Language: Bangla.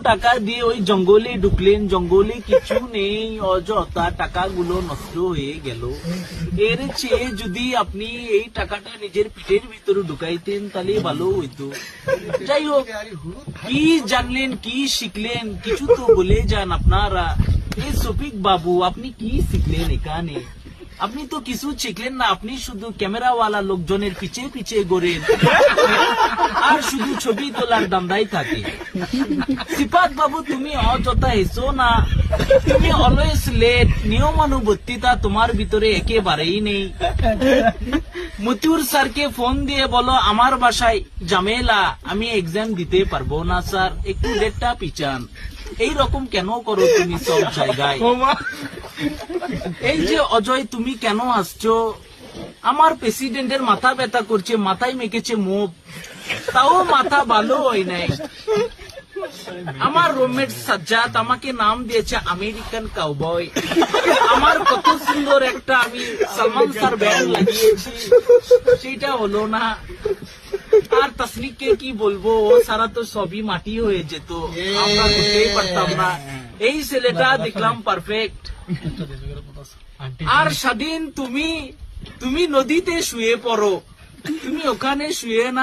টাকা দিয়ে ওই জঙ্গলে ঢুকলেন, জঙ্গলে কিছু নেই, অযথা টাকাগুলো নষ্ট হয়ে গেল। এর চেয়ে যদি আপনি এই টাকাটা নিজের পিঠের ভিতরে ঢুকাইতেন তাহলে ভালো হইতো। যাই হোক, কি জানলেন, কি শিখলেন, কিছু তো বলে যান আপনারা। এই শফিক বাবু, আপনি কি শিখলেন এখানে? আপনি তো কিছু শিখলেন না, আপনি শুধু ক্যামেরাওয়ালা লোকজনের পিছে পিছে ঘোরেন আর শুধু ছবি তোলার দান্দাই থাকে। সিফাত বাবু, তুমি অযথা হেসো না, তুমি অলওয়েজ লেট। নিয়মানুবর্তিতা তোমার ভিতরে একেবারেই নেই। মতিউর স্যারকে ফোন দিয়ে বলো আমার বাসায় ঝামেলা, আমি এক্সাম দিতে পারবো না স্যার, একটু ডেটটা পিছান। এই রকম কেন করো তুমি সব জায়গায়? এই যে অজয়, তুমি কেন আসছো? আমার প্রেসিডেন্টের মাথা ব্যথা করছে, মাথায় মেখেছে মোপ, তাও মাথা ভালো হয় নাই। আমার রুমমেট সাজ্জাদ আমাকে নাম দিয়েছে আমেরিকান কাউবয়। আমার কত সুন্দর একটা আমি সালমান স্যার ব্যান্ড লাগিয়েছি, সেটা হলো না। আর তাসনিককে কি বলবো, ও সারা তো সবই মাটি হয়ে যেত, আমরা করতেই পারতাম না। এই ছেলেটা দেখলাম পারফেক্ট। আর স্বাধীন, তুমি নদীতে শুয়ে পড়ো, তুমি ওখানে শুয়ে না।